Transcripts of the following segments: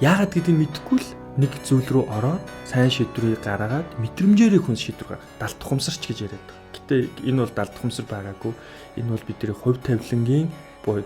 Яагаад гэдгийг мэдэхгүй л нэг зүйл рүү ороод сайн шийдвэрийг гаргаад мэдрэмжээрээ хүн шийдвэр гаргах. Далд тухамсарч гэж яриад байгаа. Гэтэ энэ бол далд тухамсар байгаагүй. Энэ бол бидний хувь тавилангийн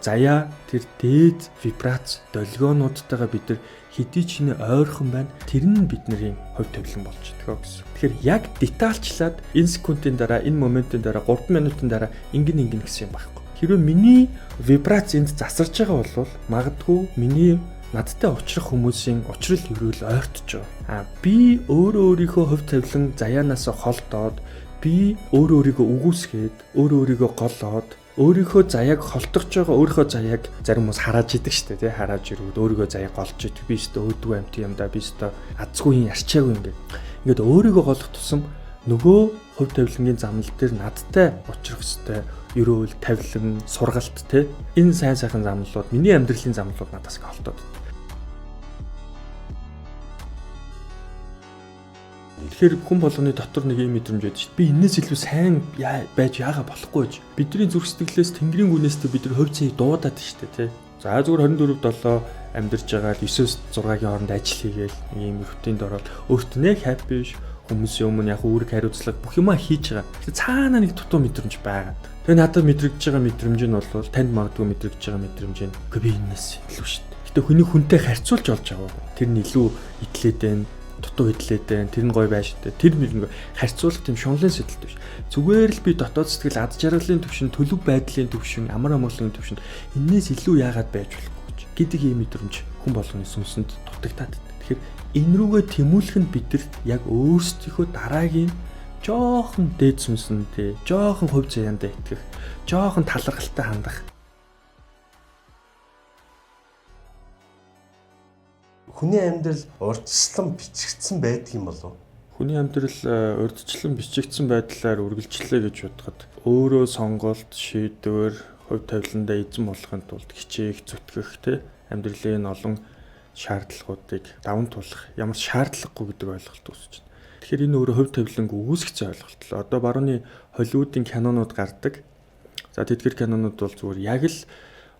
заяа тэр дээд вибрац долгионуудтайгаа бид нар хэдий ч нэ ойрхон байна. Тэр нь бидний хувь тавилан болж байгаа гэсэн. Тэгэхээр яг детальчлаад энэ секундын дараа, энэ моментын дараа, 3 минутын дараа ингэн гэсэн юм байхгүй. Хэрвээ миний вибрац энд засарж байгаа бол магадгүй миний надтай уулзрах хүмүүсийн учрал ерөөл ойртож байгаа. Би өөрийнхөө хувь тавилан заяанаас холдоод, би өөрийгөө үгүйсгээд, өөрийгөө голоод, өөрийнхөө заяаг холтогч байгаа, өөрийнхөө заяаг зарим хүмүүс харааж идэг штэ тий, харааж ирвэл өөрийгөө заяаг голж идэг. Би өстө өөдгөө амт юм да, би өстө азгүй ярьчаагүй ингээд өөрийгөө голох тусам нөгөө хувь тавилангийн замнал дээр надтай уулзрах хэвээр ерөөл тавилан, сургалт тий, энэ сайхан замналууд, миний амьдралын замналууд надаас холтоод. Тэгэхээр хүн болгоны дотор нэг юм мэдрэмж байдаг шүү дээ. Би энэс илүү сайн байж яага болохгүй гэж. Бидний зүрх сэтгэлээс Тэнгэрийн гүнээсээ бид нар хувь цаийг дуудаад шүү дээ, тий. За зүгээр 24/7 амьдарч байгаа л 9-6-гийн хооронд ажил хийгээл нэг юм рутинд ороод өөртөө нэг happy биш, хүмүүсийн өмнө яг үүрэг хариуцлага бүх юмаа хийж байгаа. Тэгэхээр цаанаа нэг дутуу мэдрэмж байгаад. Тэгээ надад мэдрэгдэж байгаа мэдрэмж нь бол танд магадгүй мэдрэгдэж байгаа мэдрэмж нь. Үгүй би энэс илүү шүү дээ. Гэтэ хүний хүнтэй харьцуулж олж аваагүй. Тэр нь илүү итлээд байна. Дутуу хөдлөөтэй, тэр нь гоё байж тээ. Тэр нэг харьцуулах тийм шунлын сэдэлт биш. Зүгээр л би дотоод сэтгэл ад жаргалын төвшин, төлөв байдлын төвшин, амар амгалын төвшин энээс илүү яагаад байж болохгүй гэж. Гэдэг юм мэдрэмж хүн болгоны сүнсэнд дутагтаад. Тэгэхээр энэ рүүгээ тэмүүлэх нь бид нар яг өөрсдийнхөө дараагийн жоохон дээд сүнсэндээ, жоохон хувь заяандаа итгэх, жоохон таларгалтай хандах. Хүний амьдрал урьдчилан бичигдсэн байдаг юм болов уу? Хүний амьдрал урьдчилан бичигдсэн байдлаар үргэлжлэлээ гэж бодоход өөрөө сонголт, шийдвэр, хувь тавиландаа эзэн болохын тулд хичээх, зүтгэх те амьдралын олон шаардлагуудыг даван туулах ямар шаардлагагүй гэдэг ойлголт үүсэж байна. Тэгэхээр энэ өөрөө хувь тавилангүй үүсгэсэн ойлголт л. Одоо барууны Холливуудын кинонууд гардаг. За тэдгэр кинонууд бол зүгээр яг л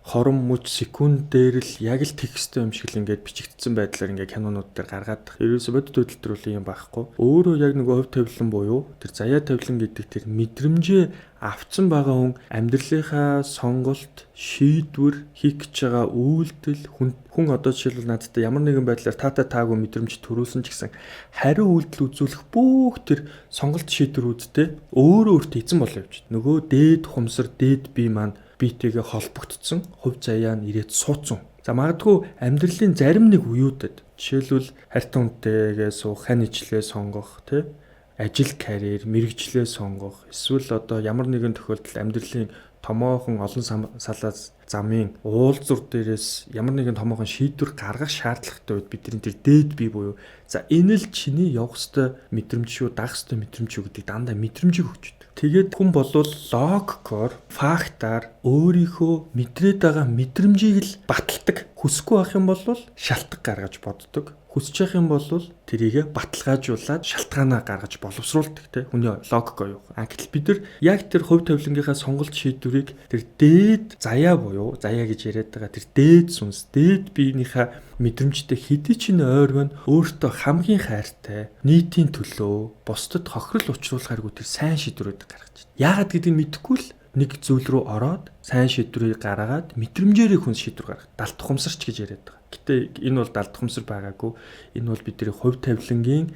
хорон мөч секунд дээр л яг л тексттэй юм шиг л ингээд бичигдсэн байдлаар ингээд кинонууд дээр гаргаад ерөөсө бодит хөдөлтөр юм байхгүй. Өөрөө яг нөгөө хувь тавилан буюу тэр заяа тавилан гэдэг тэр мэдрэмжээ авцсан байгаа хүн амьдралынхаа сонголт, шийдвэр, хийх гэж байгаа үйлдэл хүн одоо жишээлбэл надтай ямар нэгэн байдлаар таагүй мэдрэмж төрүүлсэн ч гэсэн хариу үйлдэл үзүүлэх бүх тэр сонголт шийдвэрүүдтэй өөрөө эзэн болоо явж байна. Нөгөө дээд хумсар, дээд бие маань биетэйгээ холбогдсон, хувь заяа нь ирээд суудсан. За магадгүй амьдралын зарим нэг үеүүдэд жишээлбэл хайртай хүнтэйгээ суух, хань ижлээ сонгох, тэ ажил, карьер, мэрэгжлээ сонгох, эсвэл одоо ямар нэгэн тохиолдолд амьдралын томоохон олон салаа замын уулзур дээрээс ямар нэгэн томоохон шийдвэр гаргах шаардлагатай үед бидний тэр дээд бие буюу за энэ л чиний явах ёстой мэдрэмж шүү, дагах ёстой мэдрэмж шүү гэдэг дандаа мэдрэмжийг өгч өгдөг. Тэгээд хүн болвол логикоор, фактаар өөрийнхөө мэдрээд байгаа мэдрэмжийг л баталдаг. Хүсэхгүй байх юм бол шалтгаан гаргаж боддог. Хүсэж явах юм бол тэрийгэ баталгаажуулаад шалтгаанаа гаргаж боловсруулдаг те хүний логик юу. Гэтэл бид нар яг тэр хувь тавилангийнхаа сонголт шийдвэрийг тэр дээд заяа буюу заяа гэж яриад байгаа тэр дээд сүнс, дээд биенийхээ мэдрэмжтэй хэдий ч н ойр байна өөртөө хамгийн хайртай, нийтийн төлөө, бусдад хохирол учруулахааргүй тэр сайн шийдвэрүүд гаргаж байна. Яагаад гэдгийг мэдэхгүй л нэг зүйл рүү ороод сайн шийдвэрийг гаргаад мэдрэмжээрээ хүн шийдвэр гаргах. Далд тухамсарч гэж яриад байгаа. Гэтэ энэ бол далд тухамсар байгаагүй. Энэ бол бидний хувь тавилангийн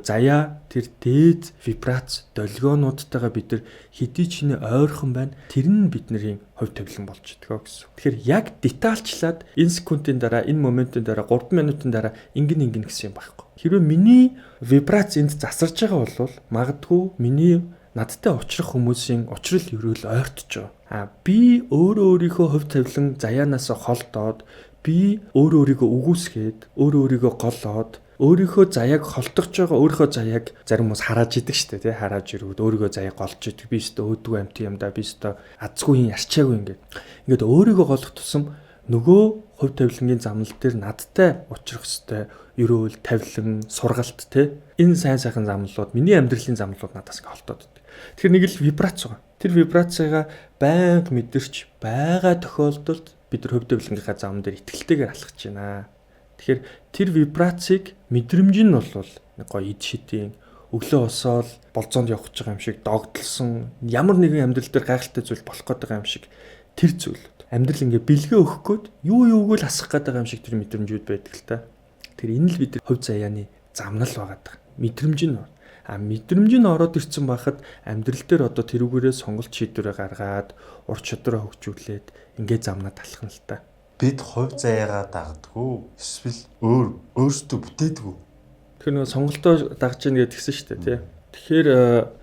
заяа тэр дээд вибрац долгионуудтайгаа бид нар хэдий ч нэ ойрхон байна. Тэр нь бидний хувь тавилан болж байгаа гэсэн. Тэгэхээр яг детальчлаад энэ секундын дараа, энэ моментын дараа, 3 минутын дараа ингэн гэсэн юм байхгүй. Хэрвээ миний вибрац энд засарж байгаа бол магадгүй миний надтай уулзрах хүмүүсийн учрал ерөөл ойртож байгаа. Би өөрийнхөө хувь тавилан заяанаас холдоод, би өөрийгөө үгүйсгээд, өөрийгөө голоод, өөрийнхөө заяаг холтогч байгаа, өөрийнхөө заяаг зарим хүмүүс харааж идэг штэ тий, харааж ирвэл өөрийгөө заяаг голж идэг. Би өстө өөдгөө амт юм да, би өстө азгүй ярьчаагүй ингээд өөрийгөө голох тусам нөгөө хувь тавилангийн замнал дээр надтай уулзрах хэвээр ерөөл тавилан, сургалт тий, энэ сайхан замналууд, миний амьдралын замналууд надаас холтоод. Тэгэхээр нэг л вибрац байгаа. Тэр вибрацыгаа байнга мэдэрч байгаа тохиолдолд бид нар хувь тавилангийнхаа зам дээр итгэлтэйгээр алхаж байна. Тэгэхээр тэр вибрацийг мэдрэмж нь бол нэг гоё ид шидийн өглөө босоод болзоонд явах гэж байгаа юм шиг догдлсон ямар нэгэн амьдрал дээр гайхалтай зүйл болох гээд байгаа юм шиг тэр зүйл. Амьдрал ингээ бэлгээ өгөх гээд юу л асах гээд байгаа юм шиг тэр мэдрэмжүүд байдаг л та. Тэр энэ л бид хувь заяаны замнал байгаа даа. Мэдрэмж нь мэдрэмж нь ороод ирсэн байхад амьдрал дээр одоо тэрүүгээрээ сонголт шийдвэрээ гаргаад ур чадвараа хөгжүүлээд ингээ замнаа талхна л та. Бид хувь заяагаа дагдггүй эсвэл өөрсдөө бүтээдгүй. Тэгэхээр нөгөө сонголтоо дагж ийн гэдгсэн шүү дээ тий. Тэгэхээр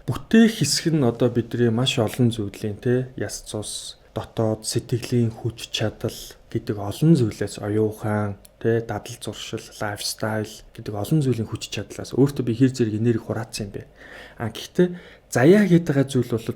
бүтээх хэсэг нь одоо бидний маш олон зүйлийн тий яс цус дотоод сэтгэлийн хүч чадал гэдэг олон зүйлээс оюухан тий дадал зуршил лайфстайл гэдэг олон зүйлийн хүч чадлаас өөртөө би хэр зэрэг энерги хураацсан юм бэ. Гэхдээ заяа гэдэг зүйл бол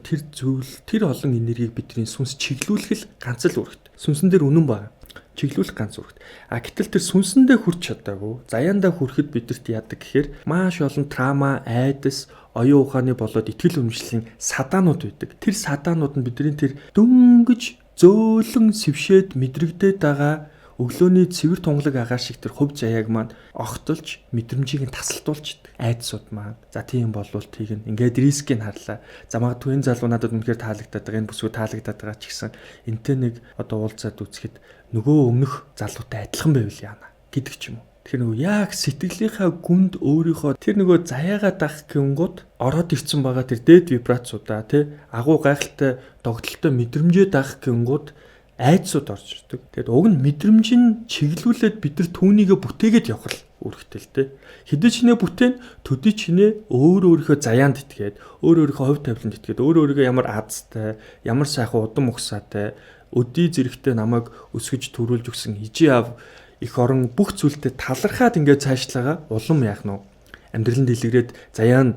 тэр олон энергийг бидний сүнс чиглүүлэх л ганц л үүрэгт. Сүнсэн дээр үнэн байна. Чиглүүлэх ганц үүрэгт. Гэтэл тэр сүнсэндээ хүрч чадаагүй. Заяандаа хүрэхэд бидэрт яадаг гэхээр маш олон трама, айдас, оюун ухааны болоод итгэл үнэмшлийн садаанууд байдаг. Тэр садаанууд нь бидний тэр дөнгөж зөөлөн сэвшээд мэдрэгдээд байгаа өглөөний цэвэр тунгалаг агаар шиг тэр хувь заяаг маань огтолж мэдрэмжийг нь тасалтуулж идэг. Айдсууд маань. За тийм болвол тийг нь ингээд рискийг харлаа. За магадгүй энэ залуу надад үнэхээр таалагдаад байгаа, энэ бүсгүй таалагдаад байгаа ч гэсэн энтэй нэг одоо уулзаад үзэхэд нөгөө өмнөх залуутай адилхан байвал яана гэдэг ч юм уу. Тэгэхээр нөгөө яг сэтгэлийнхаа гүнд өөрийнхөө тэр нөгөө заяагаа дах гингууд ороод ирсэн байгаа тэр дээд вибрацуудаа тий агуу гайхалтай догтлолтой мэдрэмжээ дах гингууд айдсууд орж ирдэг. Тэгэд уг нь мэдрэмж нь чиглүүлээд бид нар түүнийгээ бүтээгээд явах л үүрэгтэй л тий. Хэдий ч нэ бүтээн төдий ч нэ өөрийнхөө заяанд итгээд өөрийнхөө хувь тавиланд итгээд өөрийгөө ямар азтай, ямар сайхан удам ухсаатай, өдий зэрэгтэй намайг өсгөж төрүүлж өгсөн ижи аав их орон бүх зүйлтэй талархаад ингээд цаашлаагаа улам яах нь амьдралын дэлгэрээд заяа нь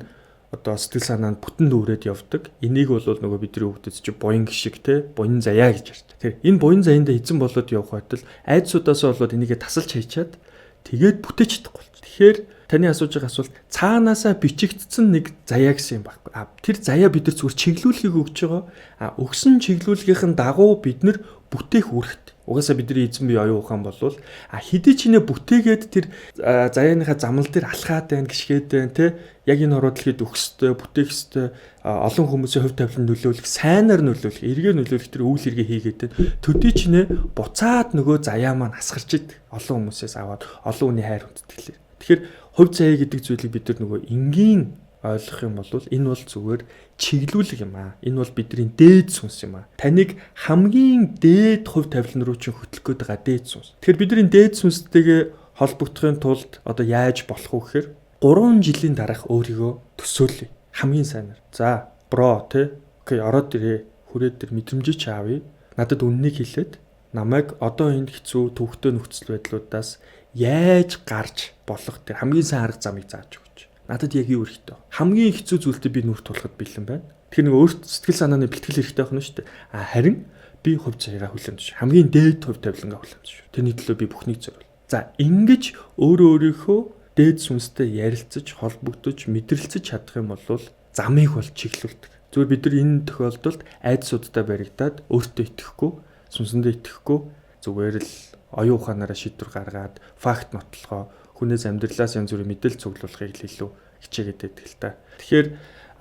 одоо сэтгэл санаанд бүтэн дүүрээд явдаг. Энийг бол нөгөө бидний хөвгдөд чи буян гişиг те буян заяа гэж ярьдаг. Тэр энэ буян заяанда эзэн болоод явах байтал айдсуудаас болоод энийгээ тасалж хайчаад тэгээд бүтээж чадахгүй болчих. Тэгэхээр таны асууж байгаа асуулт цаанаасаа бичигдсэн нэг заяа гэсэн юм байхгүй. Тэр заяа бид нар зүгээр чиглүүлгийг өгж байгаа. Өгсөн чиглүүлгийнхэн дагуу бид нар бүтээх үүрэгт. Угаасаа бидний эзэн бие оюун ухаан болвол хэдий ч нэ бүтээгээд тэр заяаныхаа замнал дээр алхаад байна, гიშгээд байна те яг энэ ороодлогыг өгсөй, бүтээх ёстой олон хүмүүсийн хувь тавилан нөлөөлөх, сайнаар нөлөөлөх, эргээр нөлөөлөх тэр үйл хэрэг хийгээд байна. Төдий ч нэ буцаад нөгөө заяа маань асгарч идэг. Олон хүмүүсээс аваад олон хүний хайр хүндэтгэлээ. Тэгэхээр хувь заяа гэдэг зүйлийг бид нар нөгөө энгийн ойлгох юм бол энэ бол зүгээр чиглүүлэг юм аа. Энэ бол бидний дээд сүнс юм аа. Таныг хамгийн дээд хувь тавилан руу чинь хөтлөх гээд байгаа дээд сүнс. Тэгэхээр бидний дээд сүнстэйгээ холбогдохын тулд одоо яаж болох вэ гэхээр 3 жилийн дараах өөрийгөө төсөөлье. Хамгийн сайнаар. За, бро те. Окей, ороод ирээ. Хүрээд тэр мэдрэмжийг ч аавъя. Надад үннийг хэлээд намайг одоо энэ хэцүү төвхтэй нөхцөл байдлуудаас яаж гарч болох тэр хамгийн сайн арга замыг зааж өгч. Надад яг юу хэрэгтэй. Хамгийн хэцүү зүйлтэй би нүрт тулахад бэлэн байна. Тэгэхээр нэг өөрт сэтгэл санааны бэлтгэл хэрэгтэй байна шүү дээ. Харин би хувь заяагаа хүлэмж. Хамгийн дээд хувь тавилангаа хүлэмж. Тэрний төлөө би бүхнийг зориул. За, ингэж өөрийнхөө дээд сүнстэй ярилцаж, холбогдож, мэдрэлцэж чадах юм бол замыг бол чиглүүлдэг. Зүгээр бид нар энэ тохиолдолд айдсуудтай баригдаад өөртөө итгэхгүй, сүнсэндээ итгэхгүй зүгээр л оюун ухаанаараа шийдвэр гаргаад факт нотлохоо хүнээс амьдралаас янз бүрийн мэдээлэл цуглуулахыг илүү хичээгээд байдаг л та. Тэгэхээр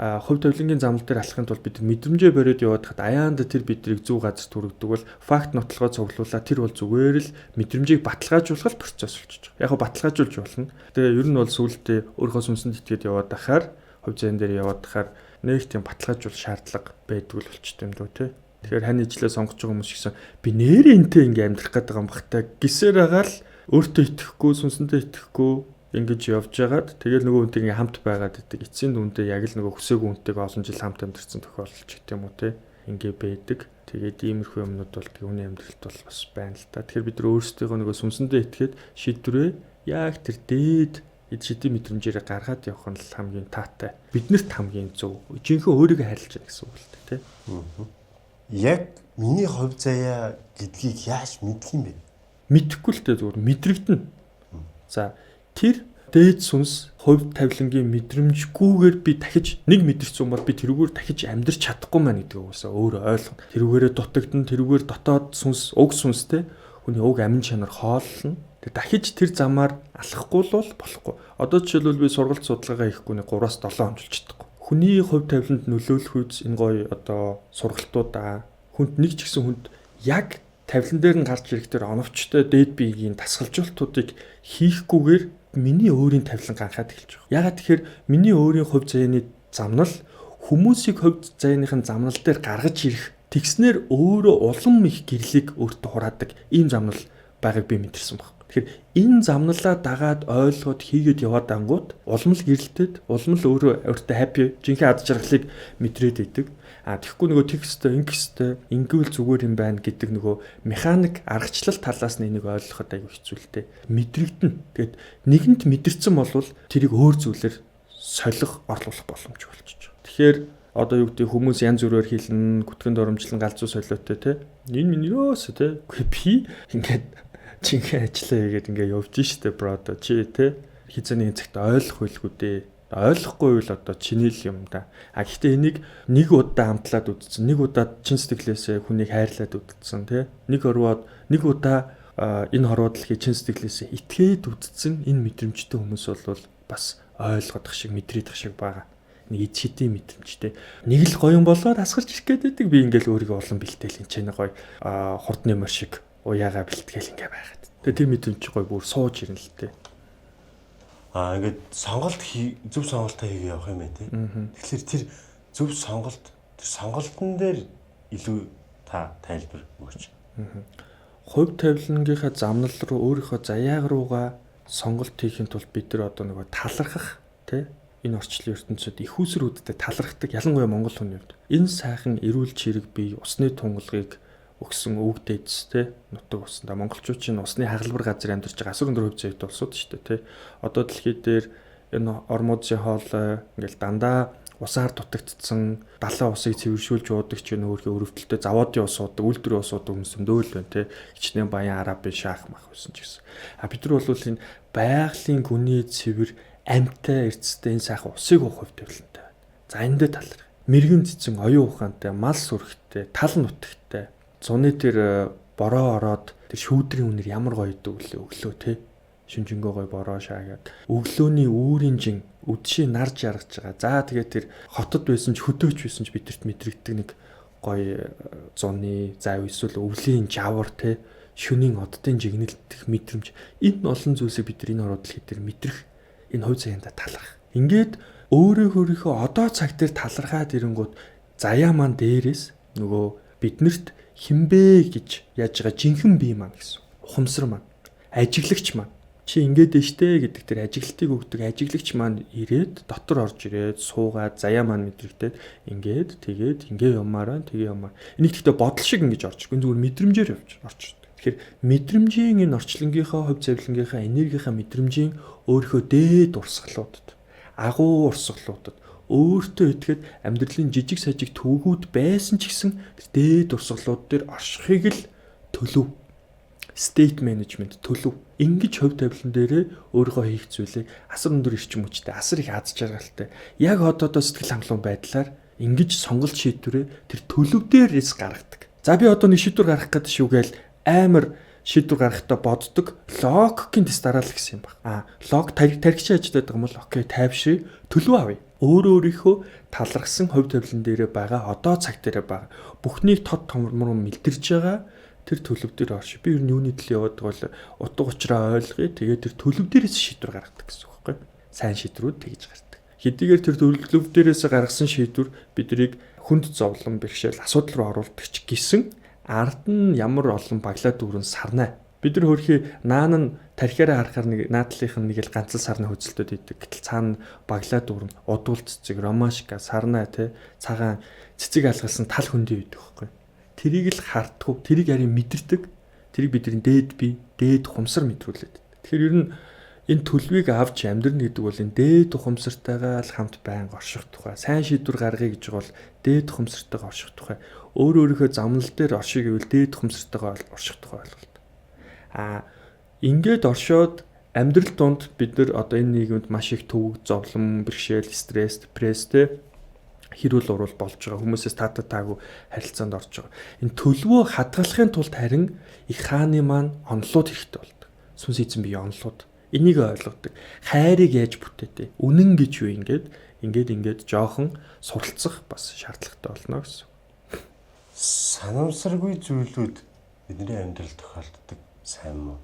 хувь тавилангийн замнал дээр алхахын тулд бид мэдрэмжээ бариад яваад хад аяанда тэр бидрийг зөв газар түргдэг бол факт нотлохоо цуглуулаад тэр бол зүгээр л мэдрэмжийг баталгаажуулах процесс болчих. Яг нь баталгаажуулж болно. Тэгээ ер нь бол сүултээ өөрийнхөө сүнсэнд итгээд яваад ахаар хувь заяан дээр яваад ахаар нэг тийм баталгаажуул шаардлага байдгүй л болчтой юм дөө тий. Тэгэхээр хань ижлээ сонгож байгаа хүмүүс гэсэн би нэрээ энтэй ингээм амьдрах гэдэг юм бахтай гисээр агаал өөртөө итгэхгүй сүнсэндээ итгэхгүй ингэж явж байгаад тэгэл нөгөө үнтэй ингээм хамт байгаад идэг эцсийн дүндээ яг л нөгөө хүсээгүй үнтэйгээ олон жил хамт амьдэрсэн тохиолдол ч гэдэм үү те ингээ байдаг. Тэгээд иймэрхүү юмнууд бол түүний амьдралд бол бас байна л та. Тэгэхээр бид нар өөрсдийнхөө нөгөө сүнсэндээ итгээд шийдвэрээ яг тэр дээд шидийн мэдрэмжээр гаргаад явах нь л хамгийн таатай. Биднэрт хамгийн зөв. Жинхэнэ өөрийгөө хайрлаж байгаа гэсэн үг л те. Яг миний хувь заяа гэдгийг яаж мэдх юм бэ? Мэдэхгүй л дээ зүгээр мэдрэгдэнэ. За тэр дээд сүнс хувь тавилангийн мэдрэмжгүйгээр би дахиж нэг мэдэрсэн бол би тэрүүгээр дахиж амьдрч чадахгүй маань гэдэг уусаа өөрөө ойлгоно. Тэрүүгээрээ дутагдана, тэрүүгээр дотоод сүнс, уг сүнстэй хүний уг амин чанар хооллно. Тэгээ дахиж тэр замаар алхахгүй л болохгүй. Одоо жишээлбэл би сургалт судалгаагаа хийхгүй нэг 3-7 хоног болж чадахгүй. Хүний хувь тавиланд нөлөөлөх үз энэ гоё одоо сургалтуудаа хүнд нэг ч гэсэн хүнд яг тавилан дээр нь гарч ирэхдээ оновчтой дээд биеийн дасгалжуултуудыг хийхгүйгээр миний өөрийн тавилан ганхаад эхэлж байгаа. Ягаад тэгэхээр миний өөрийн хувь заяаны замнал хүмүүсийг хувь заяаныхын замнал дээр гаргаж ирэх тэгснэр өөрөө улам их гэрлийг өөртөө хураадаг ийм замнал байгааг би мэдэрсэн баг. Тэгэхээр энэ замналаа дагаад ойлгоод хийгээд яваад ангууд улам л гэрэлтэд, улам л өөрөө өөртөө happy, жинхэнэ ад жаргалыг мэдрээд идэг. Тэгэхгүй нөгөө тексттэй, ингэвэл зүгээр юм байна гэдэг нөгөө механик аргачлал талаас нь энийг ойлгоход аягүй хэцүүлтэй. Мэдрэгдэн. Тэгэд нэгэнт мэдэрсэн болвол тэрийг өөр зүйлээр солих, орлуулах боломж болчих. Тэгэхээр одоо юу гэдэг хүмүүс янз бүрээр хийлэн, гүтгэнд оромжлон галзуу солиотой те. Энэ минь юус те. Би ингээд жинхэнэ ажиллаа хийгээд ингээд явж штэ бродо чи те. Хизээний цагт ойлгох байлгүй дээ. Ойлгохгүй бол одоо чиний л юм да. Гэхдээ энийг нэг удаа хамтлаад үтцсэн, нэг удаа чин сэтгэлээсээ хүнийг хайрлаад үтцсэн тий. Нэг удаа энэ хорвоо дэлхий чин сэтгэлээсээ итгээд үтцсэн энэ мэдрэмжтэй хүмүүс бол бас ойлгох шиг мэдрэх шиг байгаа. Нэг эцсийн мэдрэмжтэй. Нэг л гоё юм болоод асгарч ирэх гээд байдаг. Би ингээл өөрийгөө улам бэлтээл энэ ч гоё хурдны мөр шиг уяагаа бэлтгээл ингээ байгаад. Тэгээ тэр мэдрэмж гоё бүр сууж ирнэ л тий. Ингээд зөв сонголтоо хийгээ явах юм байна тий. Тэгэхээр тэр зөв сонголт тэр сонголтын дээр илүү та тайлбар өгөөч. Хувь тавилангийнхаа замнал руу өөрийнхөө заяаг руугаа сонголт хийхин тулд бид нар одоо нөгөө талархах тий энэ орчлын ертөнцид их усруудтай талархдаг ялангуяа монгол хүний хувьд энэ сайхан эрүүл чирэг бие усны тунгалгыг өгсөн өвөг дээдс те нутаг усанда монголчууд чинь усны хагалбар газар амьдарч байгаа асар өндөр хувь заяатай улсууд шүү дээ те. Одоо дэлхий дээр энэ ормуудын хоол ингээл дандаа усаар дутагдсан далайн усыг цэвэршүүлж уудаг ч нөөрхөө өрөвдөлтөй заводын ус уудаг, үйлдвэрийн ус уудаг хүмүүс дөөл байна те. Хичнээн баян арабын шаах мах байсан ч гэсэн. Бид нар бол энэ байгалийн гүний цэвэр амьтай эрдэстэй энэ сайхан усыг уух хувь тавилантай байна. За энэ дээр таларх. Мэргэн цэцэн оюун ухаантай, мал сүрхтэй, тал нутагтай зуны тэр бороо ороод тэр шүүдрийн үнэр ямар гоё идэв өглөө те шинжэнгөө гоё бороо шаагаад өглөөний үүрийн жин үдшийн нар жаргаж байгаа. За тэгээд тэр хотод байсан ч хөдөөч байсан ч бидэрт мэдрэгдэг нэг гоё зуны за эсвэл өвлийн жавар те шөнийн оддын жигнэлтэх мэдрэмж энэ олон зүйлсийг бид нар энэ ороод дэлхий дээр мэдрэх энэ хувь заяанда таларх. Ингээд өөрийнхөө одоо цаг дээр талархаад ирэнгүүт заяа маань дээрээс нөгөө биднэрт хинбэ гэж яаж байгаа жинхэнэ бие маань гэсэн. Ухамсар маань, ажиглагч маань. Чи ингээд дэжтэй гэдэг тэр ажиглалтыг өгдөг ажиглагч маань ирээд дотор орж ирээд суугаад заяа маань мэдрэгдээд ингээд тэгээд ингээ юмараа тэгээ юмаа. Энийг гэхдээ бодол шиг ингэж орж ирэх. Энэ зүгээр мэдрэмжээр орж ирдэг. Тэгэхээр мэдрэмжийн энэ орчлонгийнхаа хувь завилангийнхаа энергийнхаа мэдрэмжийн өөрийнхөө дээд урсгалуудад, агуу урсгалуудад өөртөө итгэхэд амьдралын жижиг сажиг төвгүүд байсан ч гэсэн дээд урсгалууд дээр оршихыг л төлөв. State management төлөв. Ингэж хувь тавилан дээрээ өөрийнхөө хийх зүйлийг асар өндөр эрчим хүчтэй, асар их аз жаргалтай. Яг одоодоо сэтгэл хангалуун байдлаар ингэж сонголт шийдвэрээ тэр төлөв дээрээс гаргадаг. За би одоо нэг шийдвэр гаргах гэдэг шүүгээл амар шийдвэр гаргахдаа боддог логикийн тест дараалал гэсэн юм баг. Лог тархич ажилладаг юм бол окей тайвшрыг төлөв авъя. Өөрийнхөө талархсан хувь тавилан дээрээ байгаа одоо цаг дээрээ байгаа бүхнийг тод томрмор мэлдэрж байгаа тэр төлөв дээр орш. Би ер нь юуны төлөө яваад бол утга учраа ойлгоё. Тэгээд тэр төлөв дээрээс шийдвэр гаргадаг гэсэн үг байхгүй. Сайн шийдвэрүүд тэгж гардаг. Хэдийгээр тэр төлөв дээрээс гаргасан шийдвэр биднийг хүнд зовлон бэрхшээл асуудал руу оруулдаг ч гэсэн ард нь ямар олон баглаа дүүрэн сарнаа. Бид нар хөрхи наан нь тархиараа харахаар нэг наадлынх нь нэг л ганц л сарна хөзөлтөд идэг. Гэтэл цаана баглаа дүүрэн удуул цэцэг, ромашка, сарна те цагаан цэцэг алгалсан тал хөндөй идэг байхгүй. Тэрийг л харддаг, тэрийг харин мэдэрдэг. Тэрийг бидний дээд бие, дээд ухамсар мэдрүүлээд. Тэгэхээр ер нь энэ төлөвийг авч амьдрна гэдэг бол энэ дээд ухамсартайгаа л хамт байнга орших тухай. Сайн шийдвэр гаргая гэж бол дээд ухамсартайгаа орших тухай. Өөрийнхөө замнал дээр орших гэвэл дээд ухамсартайгаа орших тухай ойлголт. Ингээд оршоод амьдрал донд бид нар одоо энэ нийгэмд маш их төвөг, зовлон, бэрхшээл, стресс, депресстэй хэрүүл урал болж байгаа. Хүмүүсээс таагүй харилцаанд орж байгаа. Энэ төлөвөө хадгалахын тулд харин их хааны маань онолууд хэрэгтэй болдог. сүнс эзэн бие онолууд. Энийг ойлгодог. Хайрыг яаж бүтээдэг? Үнэн гэж юу ингээд жоохон суралцах бас шаардлагатай болно гэсэн. Санамсаргүй зүйлүүд бидний амьдралд тохиолддог сайн муу?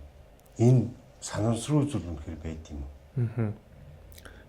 Энэ санамсаргүй зүйл үнэхээр байд юм уу?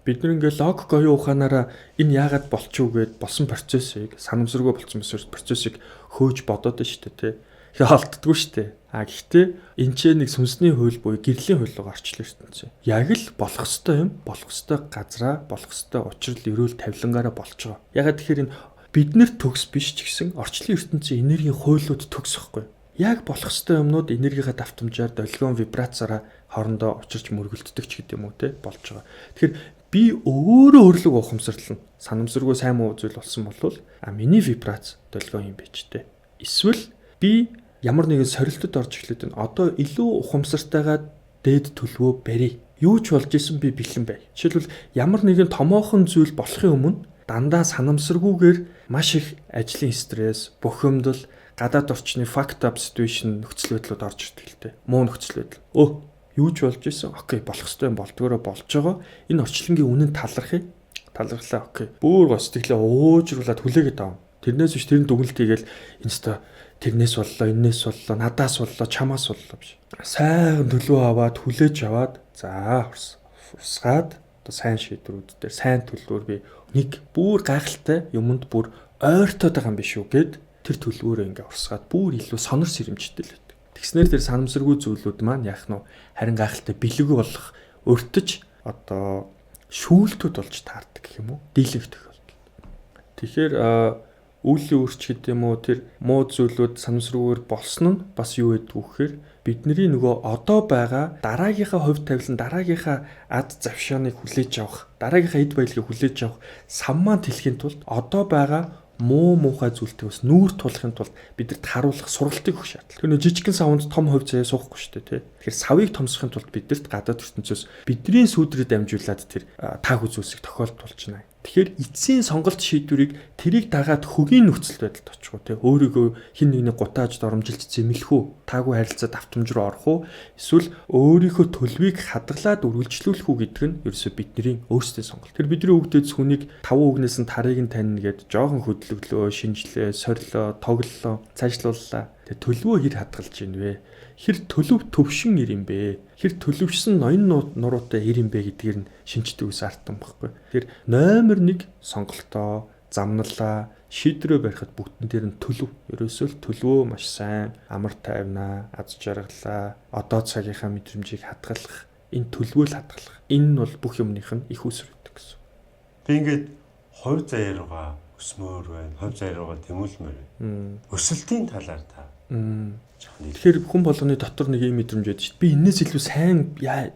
Бид нэг ингээ логик оюун ухаанаараа энэ яагаад болчихов гэд болсон процессыг санамсаргүй болсон процессыг хөөж бодоод байна шүү дээ, тий. Тэгэхээр холддоггүй шүү дээ. Гэхдээ энэ ч нэг сүнсний хууль буюу гэрлийн хууль руу орчлоо ертөнцөө. Яг л болох ёстой юм, болох ёстой газраа, болох ёстой учрал эрүүл тавилангаараа болж байгаа. Ягаад тэгэхээр энэ бид нэр төгс биш ч гэсэн орчлын ертөнцийн энергийн хуулиуд төгсөхгүй. Яг болох ёстой юмнууд энергийнхаа давтамжаар долгион вибрацаараа хоорондоо учирч мөргөлддөг ч гэдэм үү те болж байгаа. Тэгэхээр би өөрөө ухамсарлана. Санамсаргүй сайн муу зүйл болсон бол миний вибрац долгион юм байж те. Эсвэл би ямар нэгэн сорилтод орж эхлэхэд байна. Одоо илүү ухамсартайгаа дээд төлөвөө барья. Юу ч болж исэн би бэлэн бай. Жишээлбэл ямар нэгэн томоохон зүйл болохын өмнө дандаа санамсаргүйгээр маш их ажлын стресс, бухимдал, гадаад орчны fucked up situation нөхцөл байдлууд орж ирдэг л дээ. Муу нөхцөл байдал. Юу ч болж исэн. Окей, болох ёстой юм болдгоороо болж байгаа. Энэ орчлонгийн үнэнд талархъя. Талархлаа. Окей. Бүр гоо сэтгэлээ уужруулад хүлээгээд авна. Тэрнээс биш тэрний дүгнэлт хийгээл инста тэрнээс боллоо, энээс боллоо, надаас боллоо, чамаас боллоо биш. Сайн төлөв аваад хүлээж аваад за урсгаад одоо сайн шийдвэрүүд дээр сайн төлөвөөр би нэг бүр гайхалтай юмд бүр ойртоод байгаа юм биш үү гэд тэр төлөвөөрөө ингээ урсгаад бүр илүү сонор сэрэмжтэй л байдаг. Тэгснээр тэр санамсаргүй зүйлүүд маань яах нь харин гайхалтай бэлэг болох өртөж одоо шүүлтүүд болж таардаг гэх юм уу? Дийлэнх тохиолдол. Тэгэхээр үүлийн үрч гэдэг юм уу тэр муу зүйлүүд санамсаргүйгээр болсон нь бас юу гэдэг вэ гэхээр бидний нөгөө одоо байгаа дараагийнхаа хувь тавилан, дараагийнхаа ад завшааныг хүлээж авах, дараагийнхаа эд баялагийг хүлээж авах саммаа тэлхийн тулд одоо байгаа муу муухай зүйлтэй бас нүүр тулахын тулд бидэрт харуулах сургалтыг өгөх шаардлага. Тэр нэг жижигхэн савнд том хувь заяа суухгүй шүү дээ, тий. Тэгэхээр савыг томсохын тулд бидэрт гадаад ертөнцөөс бидний сүудрийг дамжуулаад тэр таах үзүүлсийг тохиолдуулж байна. Тэгэхээр эцсийн сонголт шийдвэрийг тэрийг дагаад хөгийн нөхцөл байдалд очих уу, тий. Өөрийгөө хин нэгний гутааж доромжилж зэмлэх үү, таагүй харилцаад автомж руу орох уу, эсвэл өөрийнхөө төлөвийг хадгалаад үргэлжлүүлэх үү гэдэг нь ерөөсөө бидний өөрсдийн сонголт. Тэр бидний өгдөөд хүнийг 5 үгнээс нь тарыг нь тань гэд жоохон хөдөлгөлөө, шинжлээ, сорилоо, тоглолоо, цаашлууллаа. Тэгээ төлөвөө хэр хадгалж ийн вэ? Хэр төлөв төвшин ир юм бэ? Хэр төлөвшсөн ноён нуруутай ир юм бэ гэдгээр нь шинжтэй ус артсан байхгүй. Тэр номер 1 сонголтоо, замналаа, шийдрөө барихад бүгдэн дээр нь төлөв. Ерөөсөө л төлөвөө маш сайн амар тайвнаа, аз жаргалаа, одоо цагийнхаа мэдрэмжийг хадгалах, энэ төлөвөө л хадгалах. Энэ нь бол бүх юмных нь их уср гэдэг гэсэн. Тэг ингээд хувь заяаргаа өсмөр байна, хувь заяаргаа тэмүүлмээр байна. Өсөлтийн талаар та. Тэгэхээр хүн болгоны дотор нэг юм мэдрэмж байдаг шүү дээ. Би энэс илүү сайн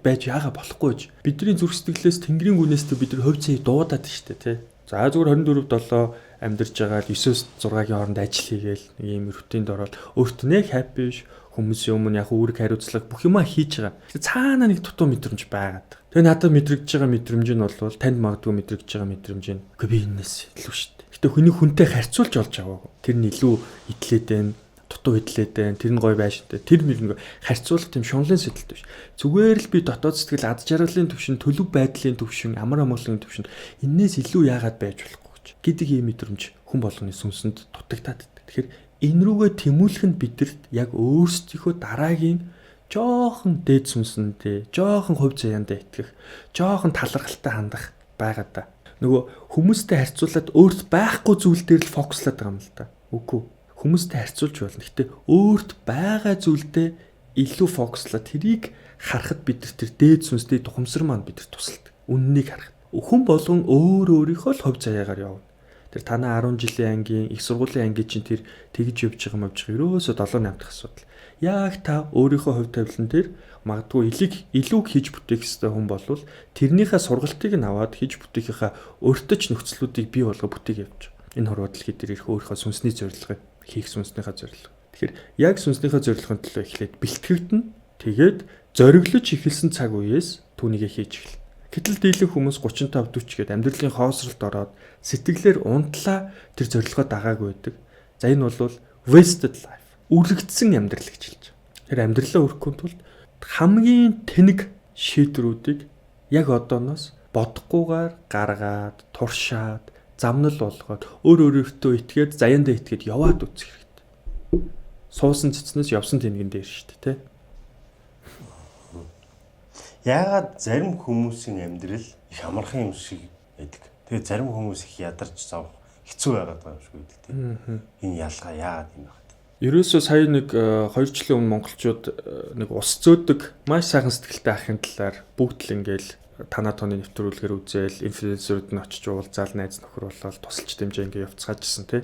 байж яага болохгүй гэж. Бидний зүрх сэтгэлээс Тэнгэрийн гүнээсээ бид нар хувь заяа дуудаад шүү дээ, тий. За зүгээр 24/7 амьдарч байгаа 9-6-гийн хооронд ажил хийгээл нэг юм рутинд ороод өөртөө нэг happy биш, хүмүүсийн өмнө яг үүрэг хариуцлага бүх юмаа хийж байгаа. Цаана нэг дутуу мэдрэмж байгаад. Тэгээ надад мэдрэгдэж байгаа мэдрэмж нь бол танд магадгүй мэдрэгдэж байгаа мэдрэмж нь. Үгүй би энэс илүү шүү дээ. Гэтэ хүний хүнтэй харьцуулж олж аваагүй. Тэр нь илүү итлээд байна. Дутуу хөдлээд байна. Тэр нь гоё байшинтай. Тэр нэг харьцуулах тийм шунлын сэдэлт биш. Зүгээр л би дотоод сэтгэл ад жаргалын төвшин, төлөв байдлын төвшин, амар амгалын төвшин энээс илүү яагаад байж болохгүй гэж. Гэдэг ийм мэдрэмж хүн болгоны сүнсэнд дутагдаад байдаг. Тэгэхээр энэ рүүгээ тэмүүлэх нь бидэрт яг өөрсдийнхөө дараагийн жоохон дээд сүнсэндээ, жоохон хувь заяандаа итгэх, жоохон талархалтай хандах байгаад та. Нөгөө хүмүүстэй харьцуулаад өөрт байхгүй зүйл дээр л фокуслаад байгаа юм л та. Үгүй. Хүмүүстэй харьцуулж болно. Гэтэ өөрт байгаа зүйлдээ илүү фокуслаад тэрийг харахад бидэрт тэр дээд сүнстэй тухамсар маань бидэрт тусалдаг. Үннийг харахад. Хүн болгон өөрийнхөө л хувь заяагаар явна. Тэр танаа 10 жилийн ангийн их сургуулийн ангийн чинь тэр тэгж явж байгаа мөвж ерөөсөө 7-8 дахь асуудал. Яг та өөрийнхөө хувь тавилан дээр магадгүй илүү хийж бүтээх ёстой хүн болвол тэрнийхээ сургалтыг нь аваад хийж бүтэөхийнхаа өртөж нөхцлүүдийг бий болгоо бүтээх явж байгаа. Энэ хорвоо дэлхий дээр ирэх өөрийнхөө сүнсний зорилгыг хийх сүнснийхээ зорилго. Тэгэхээр яг сүнснийхээ зорилгын төлөө эхлээд бэлтгэгдэн тэгээд зориглож эхэлсэн цаг үеэс түүнийг хийж эхэлнэ. Гэтэл дийлэнх хүмүүс 35-40 гээд амьдралын хоосролд ороод сэтгэлээр унтлаа тэр зорилгоо дагаагүй байдаг. За энэ бол wasted life. Үргэлжсэн амьдрал гэж хэлж байгаа. Тэр амьдралаа өрөхгүй тулд хамгийн тэнэг шийдвэрүүдийг яг одооноос бодохгүйгээр гаргаад, туршаад, замнал болгоод өөртөө итгээд, заяандаа итгээд яваад үзэх хэрэгтэй. Суусан цэцнээс явсан тэнгэн дээр шүү дээ, тэ. Яагаад зарим хүмүүсийн амьдрал их амархан юм шиг байдаг. Тэгээ зарим хүмүүс их ядарч зовх хэцүү байгаад байгаа юм шиг байдаг, тэ. Энэ ялгаа яагаад юм бэ? Ерөөсөө сая нэг 2 жилийн өмнө монголчууд нэг ус зөөдөг маш сайхан сэтгэлтэй ахын талаар бүгд л ингээл танаа тооны нэвтрүүлгээр үзээл инфлюенсерүүд нь очиж уулзаал найз нөхөр болоод тусалж дэмжээ ингээ явцгаажсэн тий.